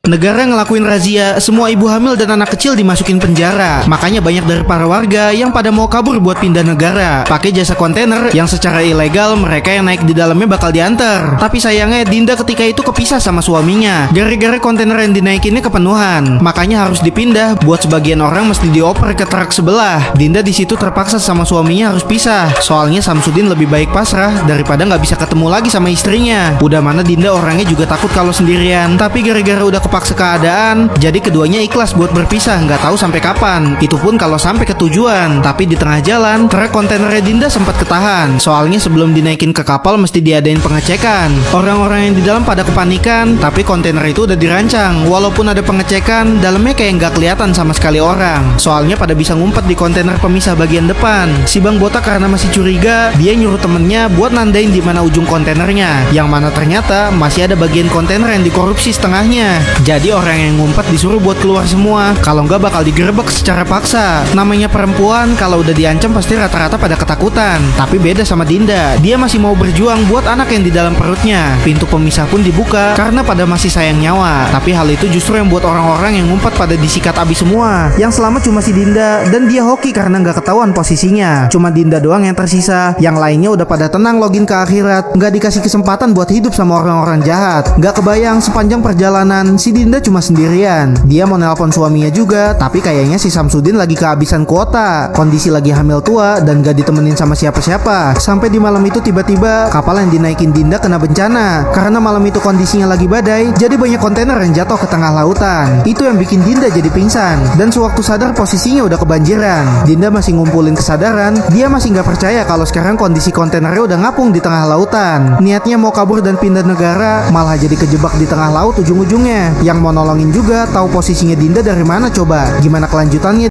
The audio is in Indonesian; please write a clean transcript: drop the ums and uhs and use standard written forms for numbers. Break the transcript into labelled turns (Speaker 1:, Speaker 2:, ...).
Speaker 1: Negara ngelakuin razia, semua ibu hamil dan anak kecil dimasukin penjara. Makanya banyak dari para warga yang pada mau kabur buat pindah negara, pakai jasa kontainer yang secara ilegal mereka yang naik di dalamnya bakal diantar. Tapi sayangnya Dinda ketika itu kepisah sama suaminya. Gara-gara kontainer yang dinaikinnya kepenuhan, makanya harus dipindah. Buat sebagian orang mesti dioper ke truk sebelah. Dinda di situ terpaksa sama suaminya harus pisah. Soalnya Samsudin lebih baik pasrah daripada nggak bisa ketemu lagi sama istrinya. Udah mana Dinda orangnya juga takut kalau sendirian. Tapi gara-gara udah paksa keadaan, jadi keduanya ikhlas buat berpisah, nggak tahu sampai kapan. Itu pun kalau sampai ke tujuan. Tapi di tengah jalan, truk kontainernya Dinda sempat ketahan. Soalnya sebelum dinaikin ke kapal mesti diadain pengecekan. Orang-orang yang di dalam pada kepanikan, tapi kontainer itu udah dirancang. Walaupun ada pengecekan, dalamnya kayak nggak kelihatan sama sekali orang. Soalnya pada bisa ngumpet di kontainer pemisah bagian depan. Si Bang Botak karena masih curiga, dia nyuruh temennya buat nandain di mana ujung kontainernya. Yang mana ternyata masih ada bagian kontainer yang dikorupsi setengahnya. Jadi orang yang ngumpet disuruh buat keluar semua, kalau nggak bakal digerebek secara paksa. Namanya perempuan kalau udah diancam pasti rata-rata pada ketakutan. Tapi beda sama Dinda, dia masih mau berjuang buat anak yang di dalam perutnya. Pintu pemisah pun dibuka karena pada masih sayang nyawa. Tapi hal itu justru yang buat orang-orang yang ngumpet pada disikat abis semua. Yang selamat cuma si Dinda, dan dia hoki karena nggak ketahuan posisinya. Cuma Dinda doang yang tersisa, yang lainnya udah pada tenang login ke akhirat. Nggak dikasih kesempatan buat hidup sama orang-orang jahat. Nggak kebayang sepanjang perjalanan si Dinda cuma sendirian. Dia mau nelpon suaminya juga, tapi kayaknya si Samsudin lagi kehabisan kuota. Kondisi lagi hamil tua dan gak ditemenin sama siapa-siapa. Sampai di malam itu tiba-tiba kapal yang dinaikin Dinda kena bencana. Karena malam itu kondisinya lagi badai, jadi banyak kontainer yang jatuh ke tengah lautan. Itu yang bikin Dinda jadi pingsan. Dan sewaktu sadar posisinya udah kebanjiran. Dinda masih ngumpulin kesadaran. Dia masih gak percaya kalau sekarang kondisi kontainernya udah ngapung di tengah lautan. Niatnya mau kabur dan pindah negara, malah jadi kejebak di tengah laut ujung-ujungnya. Yang mau nolongin juga tahu posisinya Dinda dari mana coba. Gimana kelanjutannya?